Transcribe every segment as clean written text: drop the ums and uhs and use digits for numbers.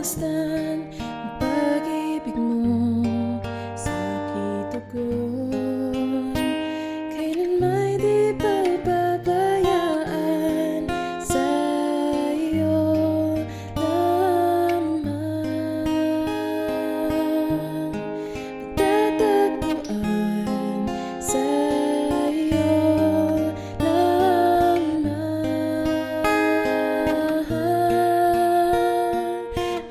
masdan ang pag-ibig mo sa kitugon. Kailan may di pababayaan sa iyo lamang. Pagtatagpuan sa iyo lamang.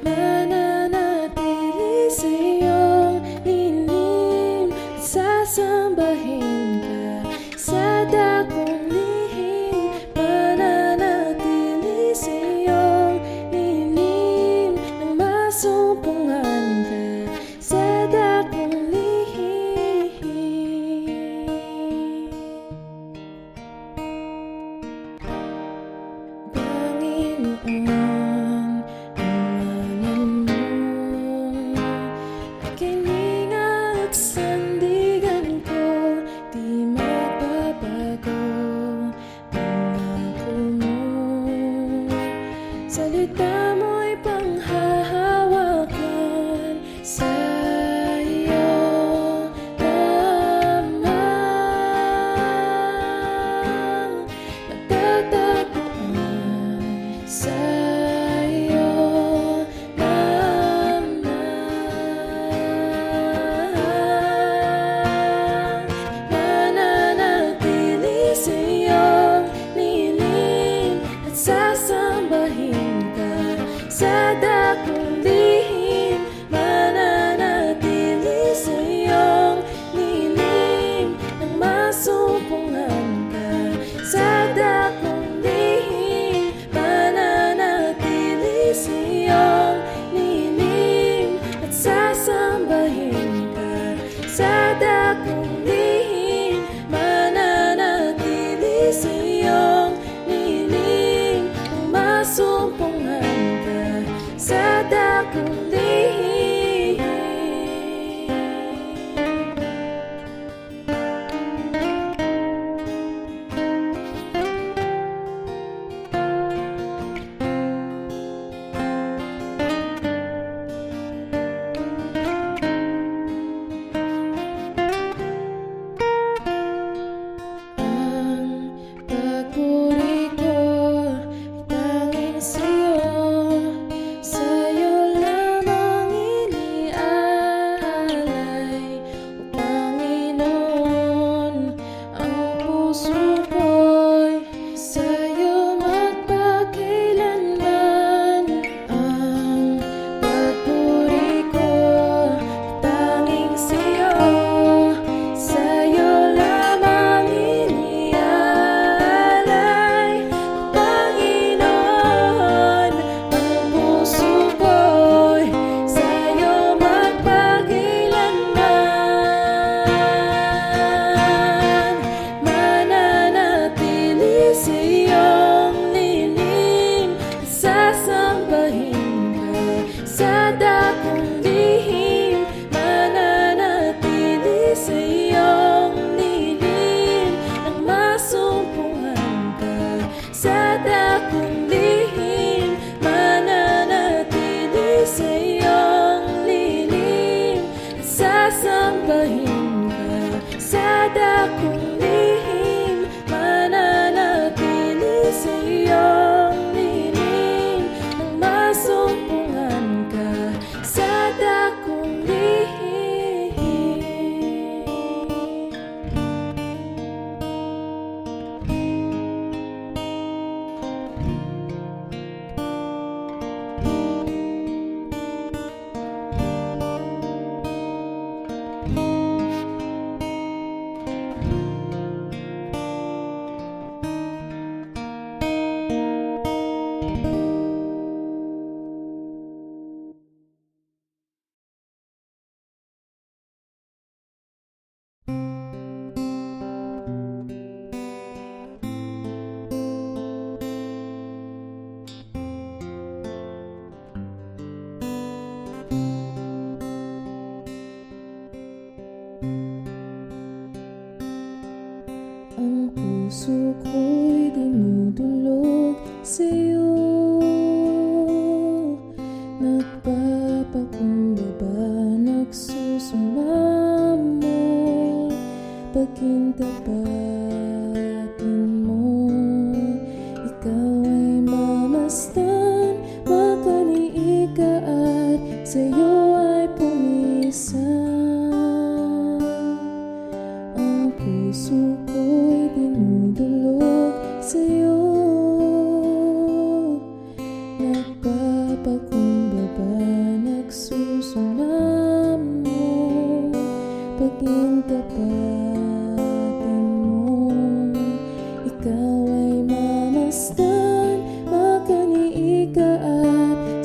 Mananatili sa iyong lilim at sasambahin ka sa dakong lihim. Mananatili sa iyong lilim nang masumpungan ka sa dakong lihim. Panginoon, ang ngalan mo aking at sandigan ko, di magbabago. Pangako mo, salita mo'y panghahawakan sa iyo lamang. Magtatagpuan sa iyo lamang. Mananatili sa iyong lilim at sasambahin ka sa dakong lihim. Mananatili sa iyong lilim nang masumpungan ka sa dakong lihim. Mananatili sa iyong lilim at sasambahin ka sa dakong lihim. Mananatili sa iyong lilim nang masumpungan ka sa dakong lihim. Ang pagpuri ko ay tanging sa'yo, sa'yo lamang.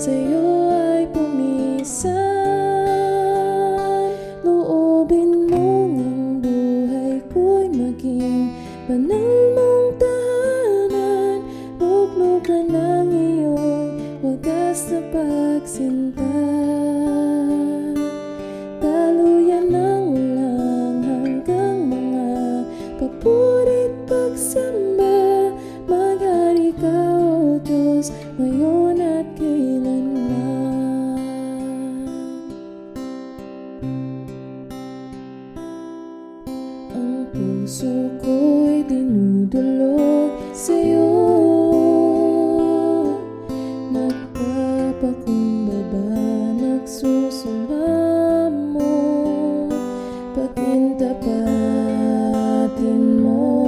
sa'yo ay pumisan. Loobin mong ang buhay ko'y maging banal mong tahanan. Luglugan ng iyong wagas na pagsinta. Daluyan ng walang hanggang mga papurit pagsamba. Maghari ka, O Diyos, ngayon at kailanman. Ang puso ko'y dinudulog sa'yo. Nagpapakumbaba, nagsusumamo. Pag-intapatin mo,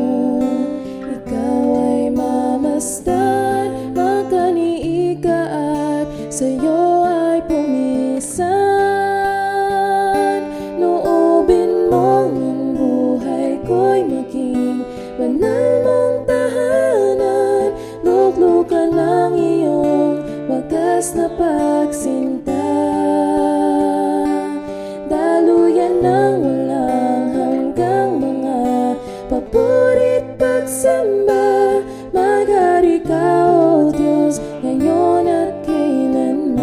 ikaw ay mamasdan. Magkanii ka at sa'yo ay pumisan. Loobin mong ang buhay ko'y maging banal mong tahanan. Luglugan ng iyong wagas na pagsinta. Daluyan ng walang hanggang mga papurit pagsamba. Maghari ka, O Diyos, ngayon at kailanman.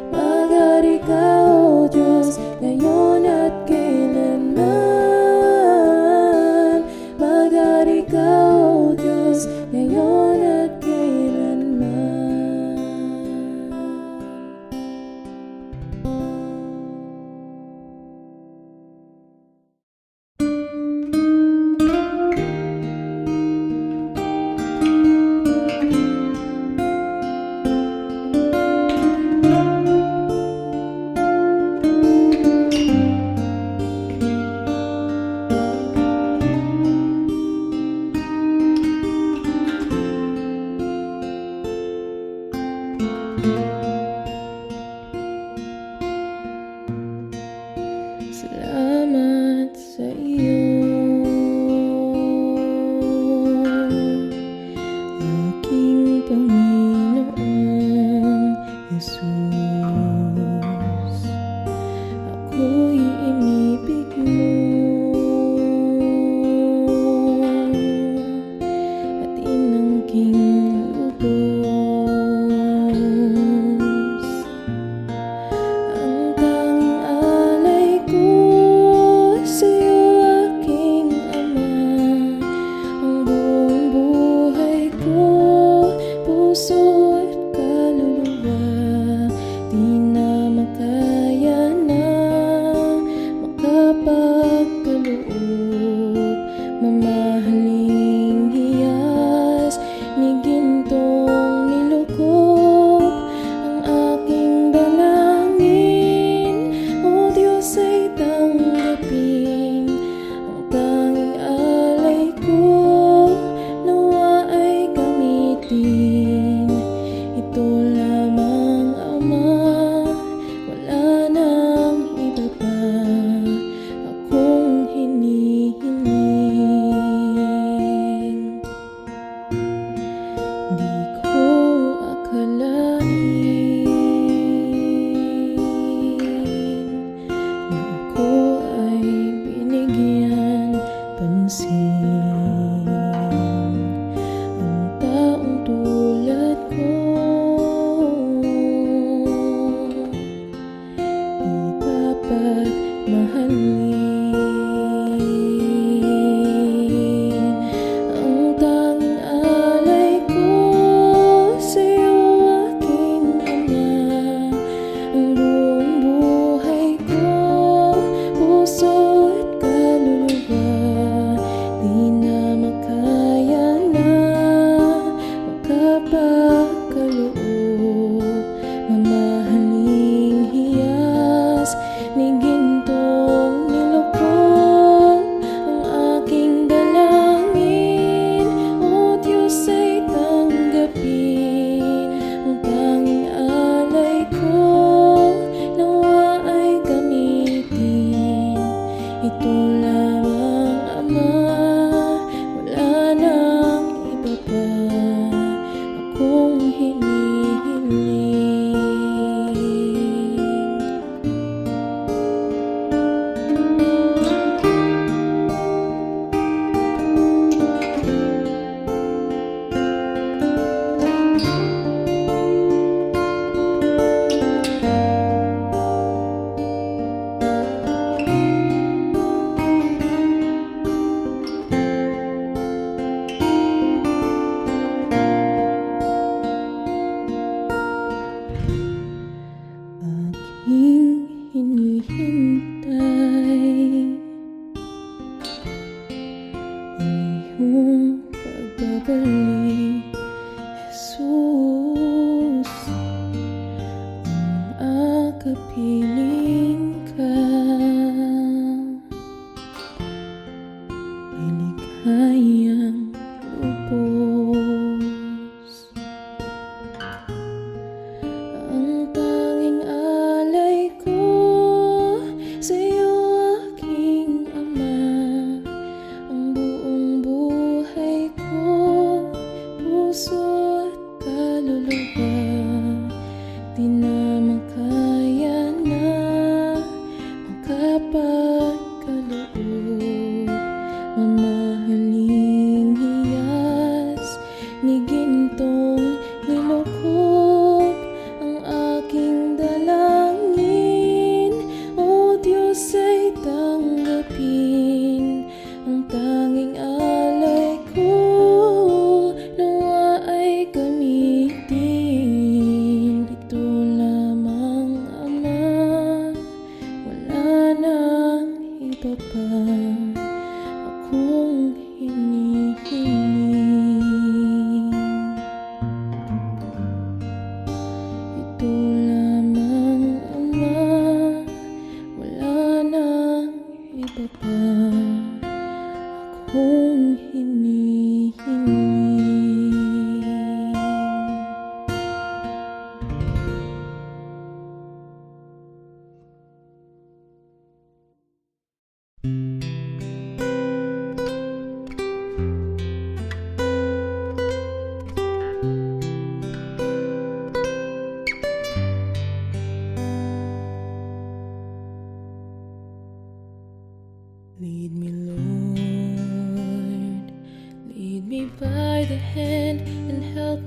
Maghari ka, O Diyos, ngayon at kailanman. Maghari ka, O Diyos, ngayon at kailanman. Salamat sa iyo, aking Panginoong Jesus. Ako'y inibig mo at inangking lubos. Ang tanging alay ko sa'yo, aking Ama. Ang buong buhay ko, puso at kaluluwa, di na makaya na makapagkaloob. Mamahaling hiyas ni gintong nilukop ang aking dalangin. O Diyos, ay tanggapin ang tanging alay ko, nawa ay gamitin. Ito lamang, Ama, wala nang iba pa akong hinihiling. Di ko akalain na ako ay binigyan pansin. Ang taong tulad ko di dapat mahalin. Ang tanging alay ko sa'yo, aking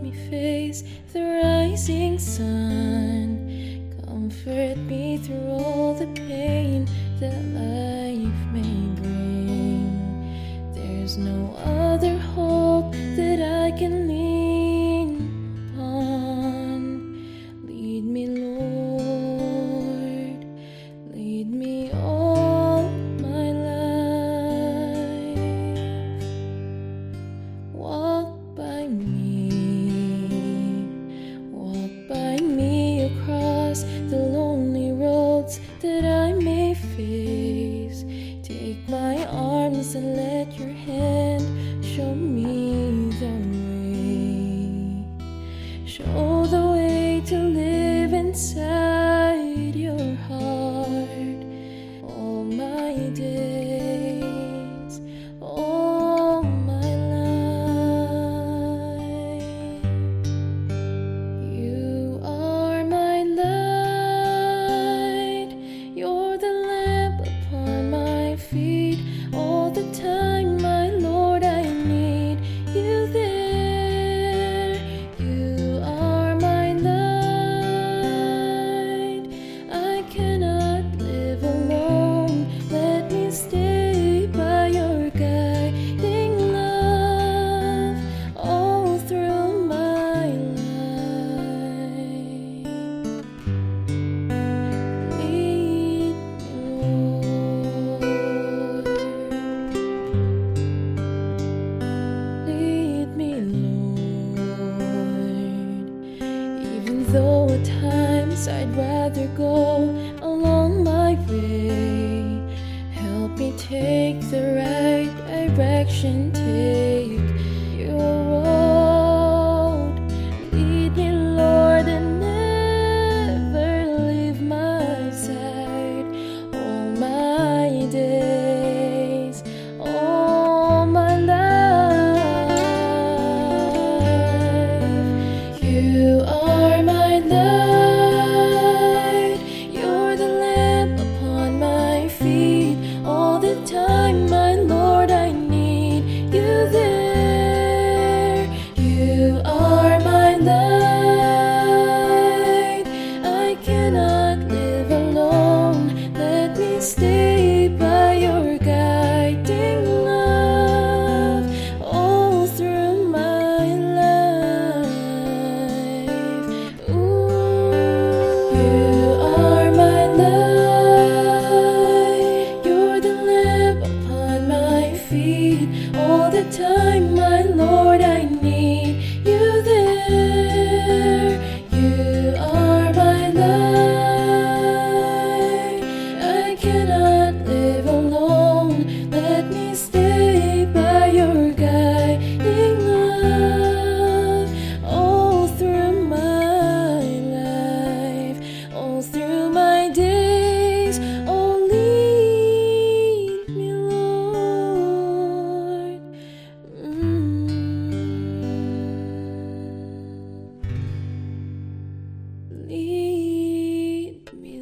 me face the rising sun. Comfort me through all the pain that life may bring. There's no other hope that I can lean upon. Lead me, Lord, lead me all my life. Walk by me across the lonely roads that I may face. Take my arms and let your hand show me the way. Show the way to live inside your heart all my days, all my life. You are my light, you're the lamp upon my feet. All the time, my Lord, I need you there. You are my light, I cannot live alone. Let me stay by your guiding love all through my life. Lead me, Lord. Lead me, Lord. Even though at times I'd rather go along my way, help me take the right direction. Take your road. Lead me, Lord, and never leave my side. All my days, all my life. You are my light, you're the lamp upon my feet. All the time, my Lord, I need you there. You are my light, I cannot live alone. Let me stay by your guiding love all through my life. Ooh. You are my light, you're the lamp upon my feet. All the time, my Lord, I need you there. You are my light, I cannot live alone. Let me stay by your guiding love all through my life, all through my days. Oh, lead me, Lord. Lead me,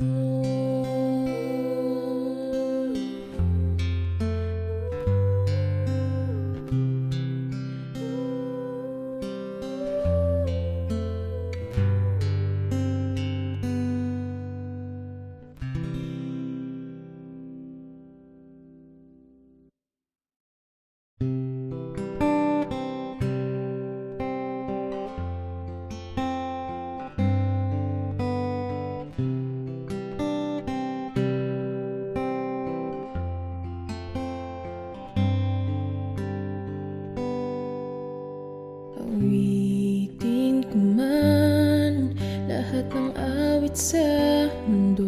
awitin ko man lahat ng awit sa mundo,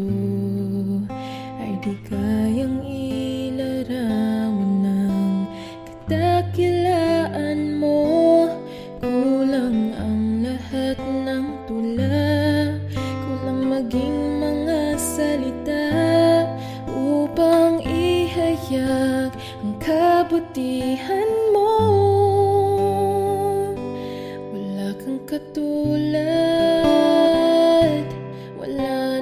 ay di kayang ilarawan ng kadakilaan mo. Kulang ang lahat ng tula, kulang maging mga salita upang ihayag ang kabutihan mo. Wala kang katulad, wala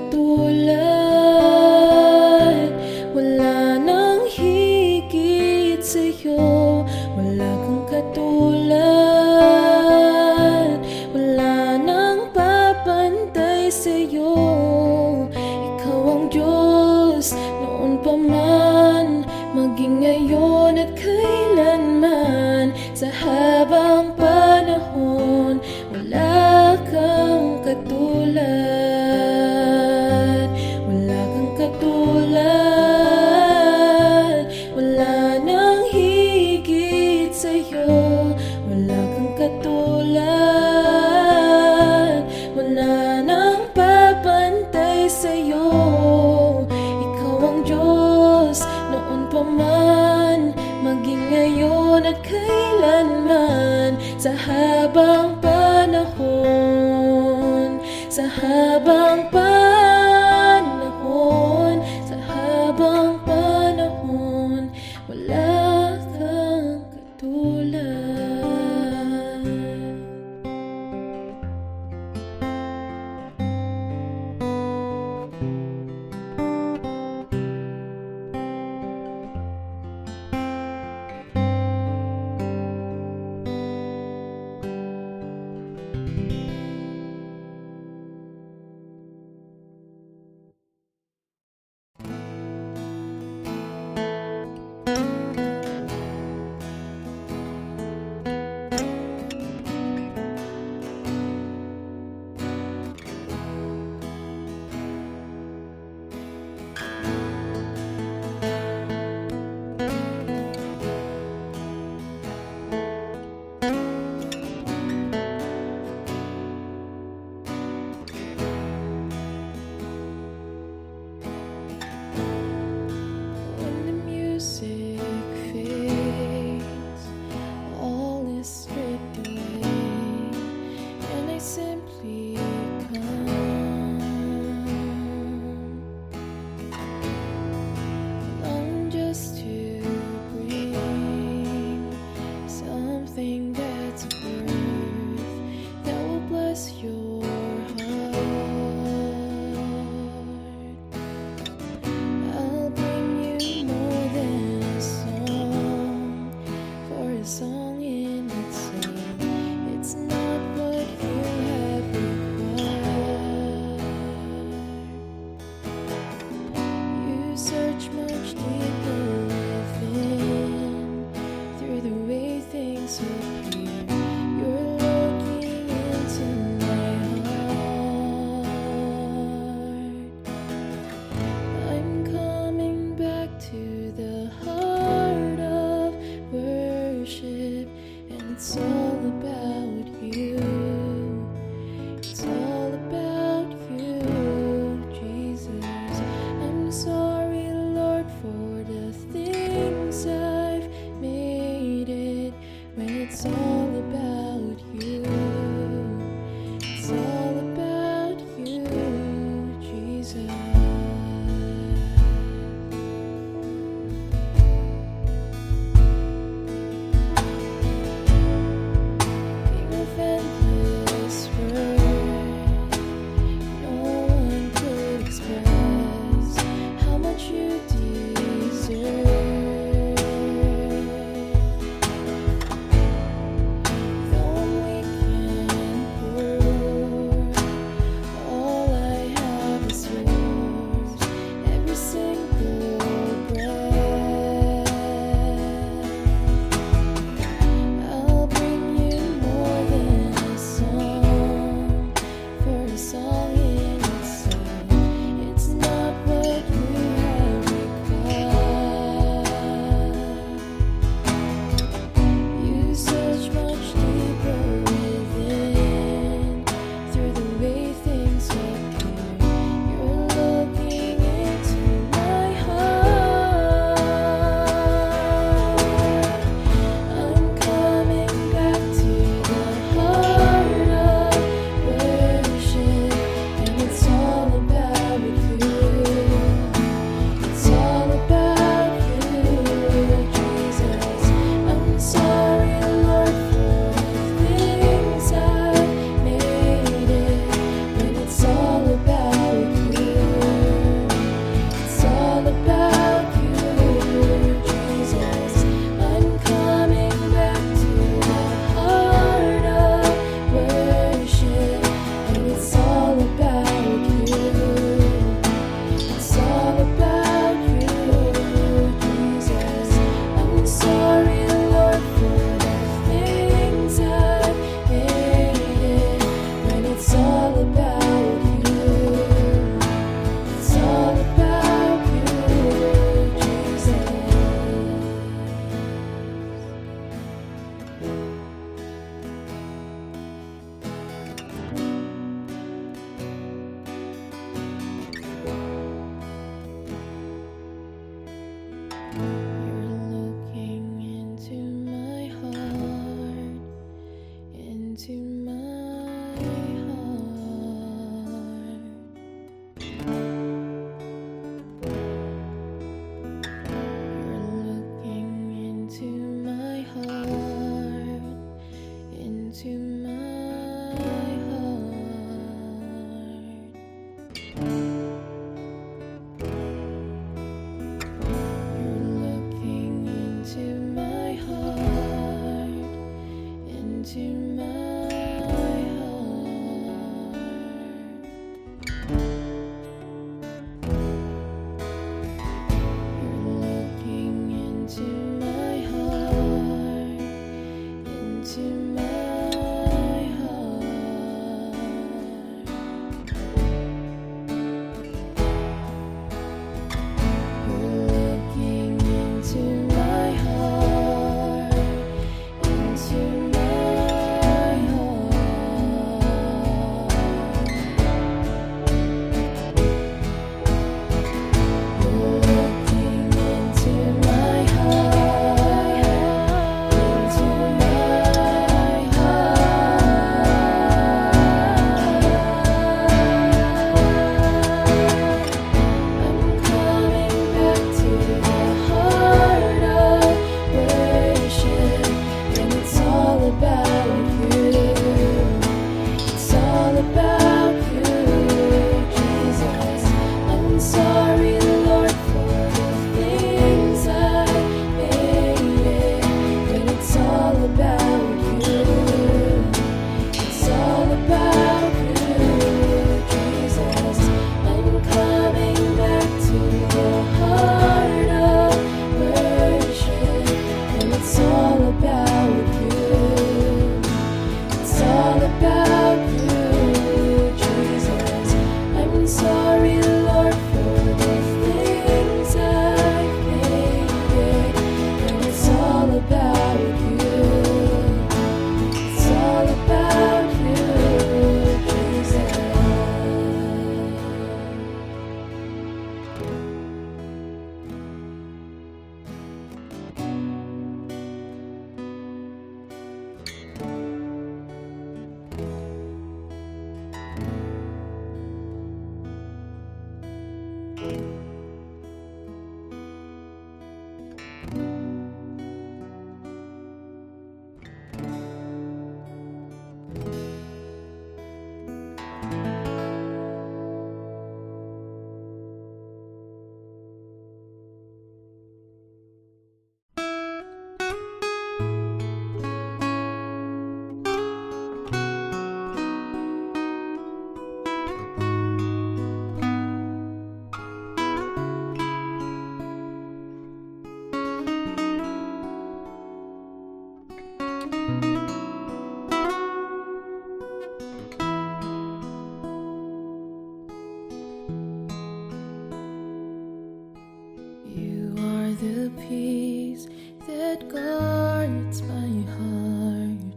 katulad, wala nang higit sa'yo. Wala kang katulad, wala nang papantay sa'yo. Ikaw ang Diyos noon pa man, maging ngayon at kailanman. Sa habang panahon, wala kang katulad, wala kang katulad, wala nang higit sa'yo. Wala kang katulad, wala nang papantay sa'yo. Ikaw ang Diyos noon pa man, maging ngayon at kailanman. You're looking into my heart, into my heart. You're looking into my heart, into my heart. You're looking into my heart, into my the peace that guards my heart,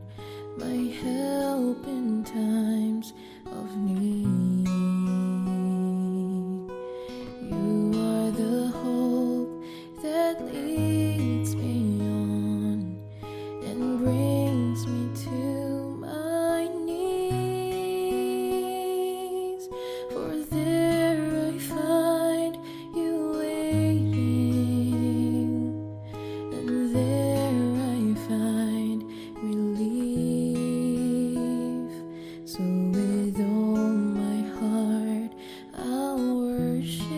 my help in times of need. You are the hope that leads me on and brings me to my knees. For there I find you waiting, and there I find relief. So with all my heart I'll worship,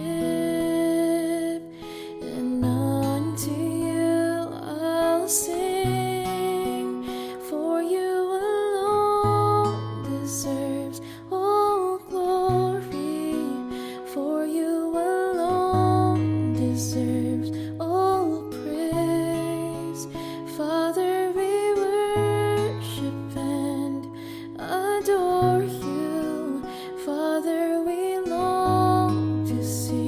and unto you I'll sing. For you alone deserves all glory, for you alone deserves all praise. Father, we worship and adore you. Father, we long to see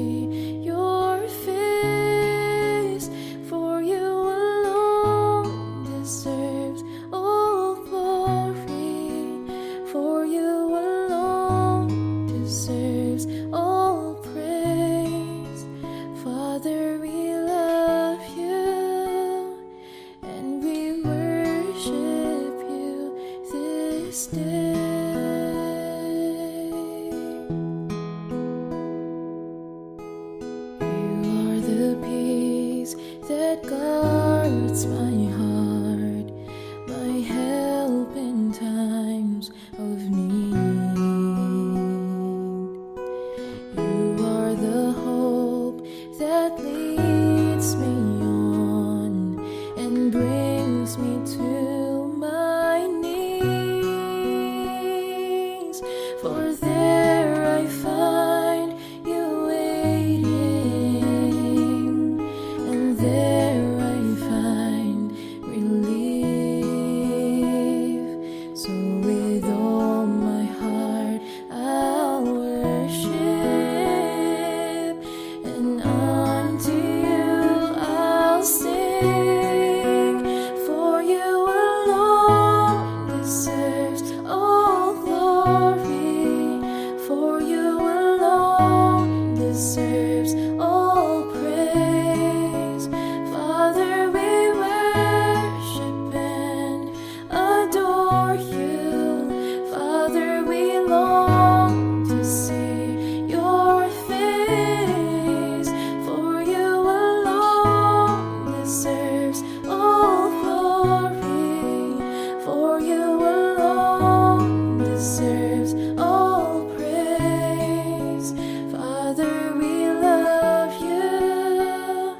deserves all praise. Father, we worship and adore you. Father, we long to see your face, for you alone deserves all glory, for you alone deserves all praise. Father, we love you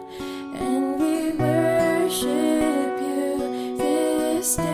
and we worship you this day.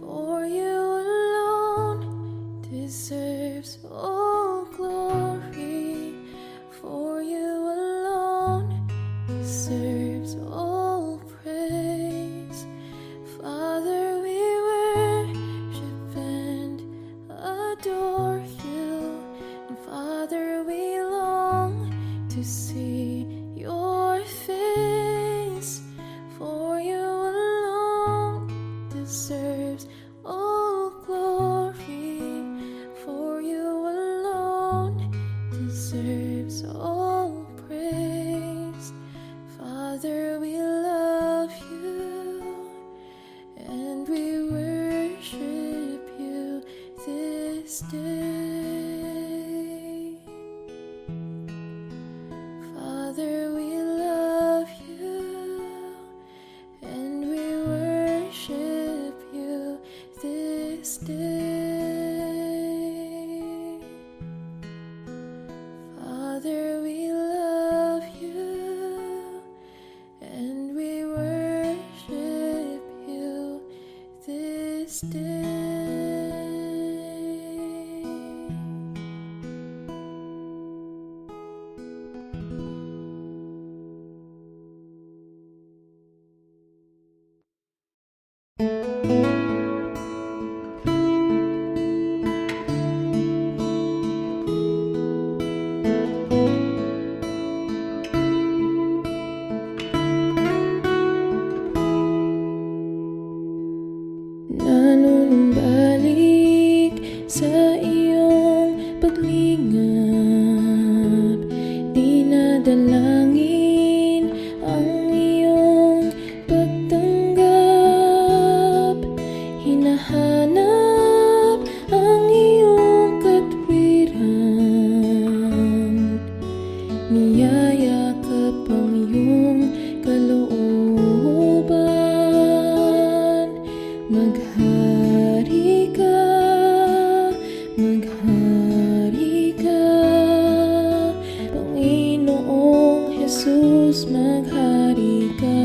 For you alone deserves all glory, for you alone deserves all praise. Father, we worship and adore you, and Father, we long to see your face, for you alone deserves all glory, for you alone deserves all praise. Father, we love you and we worship you this day. Father, we love you and we worship you this day. Father, we love you and we worship you this day. Nanunumbalik sa iyong paglingap, dinadalangin ang iyong pagtanggap, hinahanap ang iyong katwiran, niyayakap ang iyong kalooban. Maghari ka, Panginoong Jesus, maghari ka.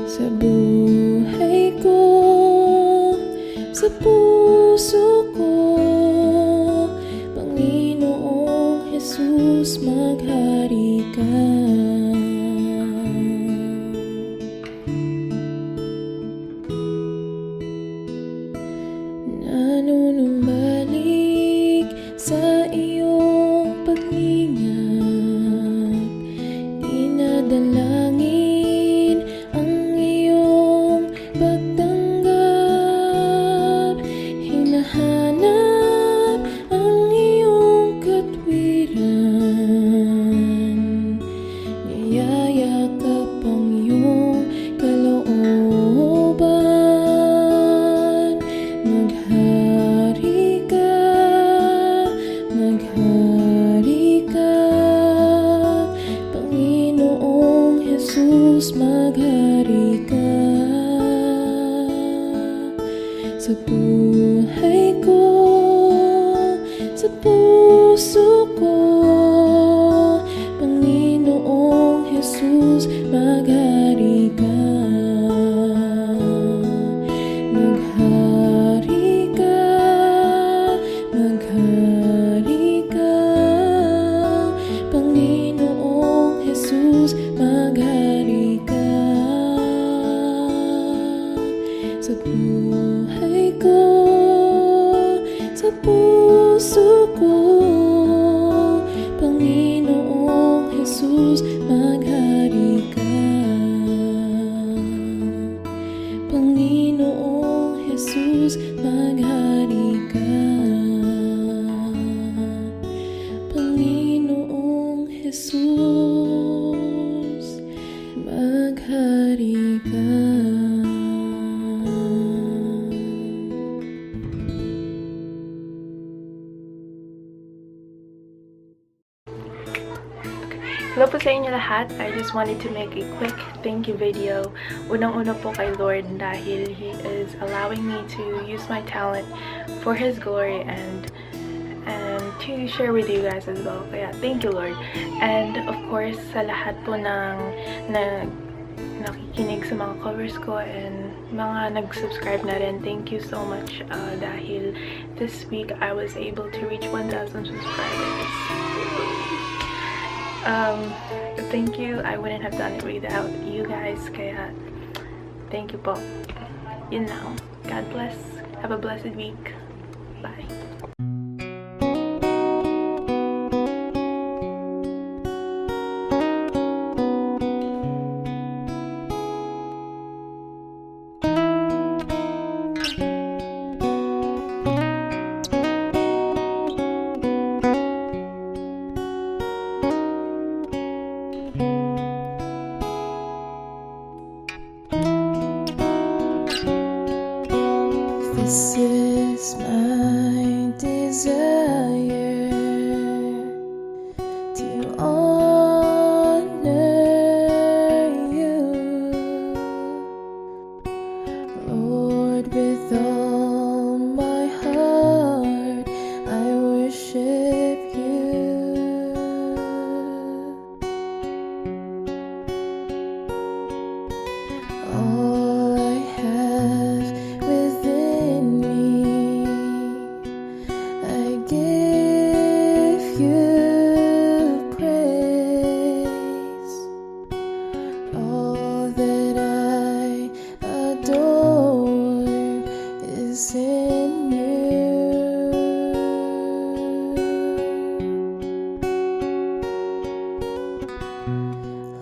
Sa buhay ko, sa puso ko, Panginoong Jesus, maghari ka. Nanunumbalik sa iyong paglingap, dinadalangin ang iyong pagtanggap, hinahanap ang iyong katwiran, niyayakap ang iyong kalooban. Maghari ka, Panginoong Jesus, maghari ka. Sa buhay ko, sa puso ko, Panginoong Jesus, maghari ka. Maghari ka, Jesus, maghari ka. Hello po sa inyo lahat. I just wanted to make a quick thank you video. Unang-una po kay Lord dahil He is allowing me to use my talent for His glory and to share with you guys as well. Kaya thank you, Lord. And of course, sa lahat po ng nakikinig sa mga covers ko and mga nag-subscribe na rin, thank you so much dahil this week I was able to reach 1,000 subscribers. Thank you. I wouldn't have done it without you guys. Kaya, thank you po. Yun lang. God bless. Have a blessed week. Bye. This is my desire, to honor you, Lord, with all my heart I worship you. All I have within me, I give you praise. All that I adore is in you.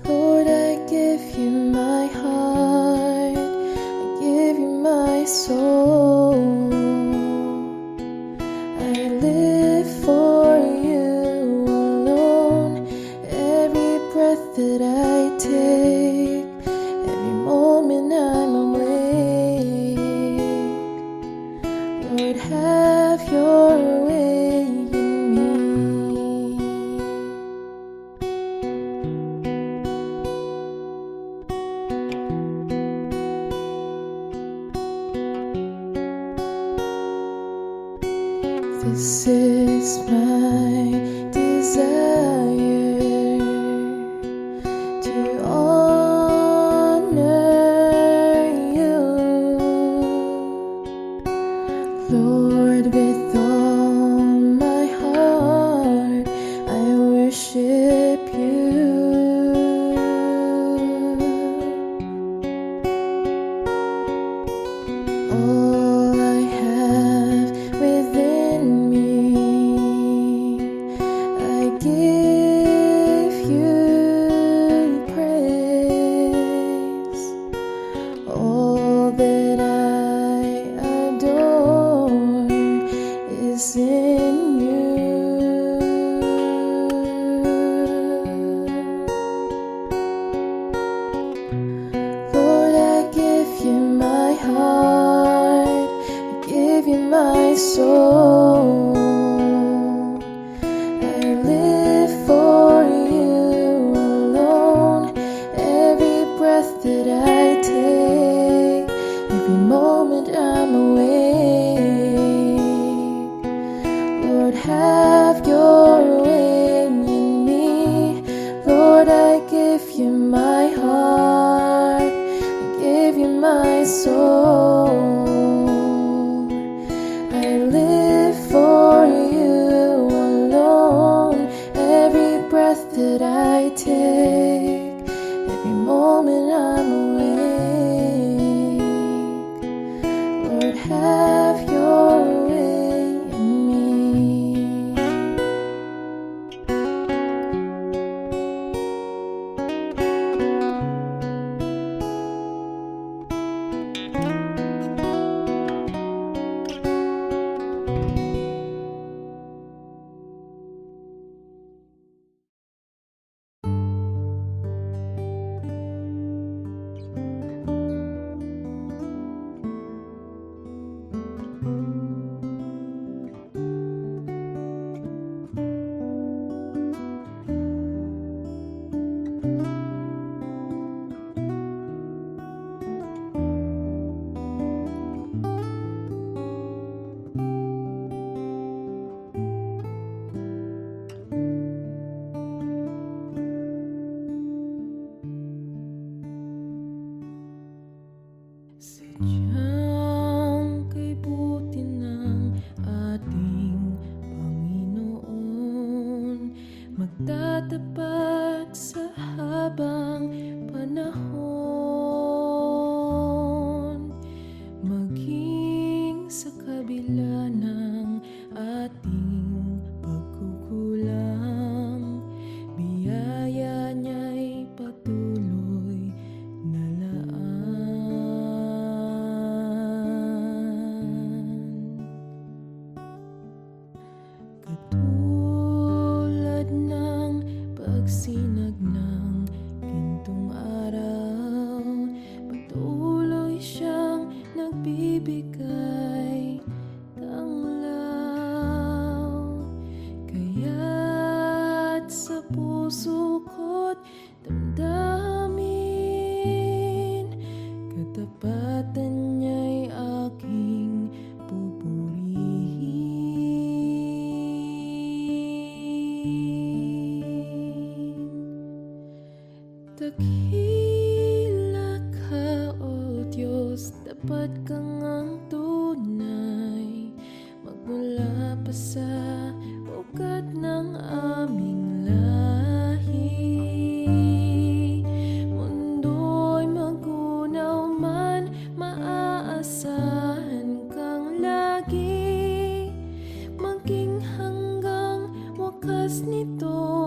Lord, I give you my heart, I give you my soul. I live for you alone. Every breath that I take, every moment I'm awake, Lord, have your way in me. This is my desire, to honor you, Lord, with all my heart I worship you. All I have within me, I give you praise. All that I adore is in you. Lord, I give you my heart, I give you my soul. I live for you alone. Every breath that I take, every moment I'm awake, Lord, have your way in me. Lord, I give you my heart, I give you my soul. I live for you alone. Every breath that I take, every moment I'm awake, Lord, have your magtatapat sa habang panahon, maging sa kabila ng ating pagkukulang, biyaya niya'y patuloy na laan. Katulad ng pagsinag ng gintong araw, patuloy siyang nagbibigay tanglaw. Kaya't sa puso ko't damdamin, katapatan niya'y aking pupurihin. Dakila ka, O Diyos, dapat kang ang tunay, magmula pa sa ugat ng aming lahi. Mundo'y magunaw man, maaasahan kang lagi, maging hanggang wakas nito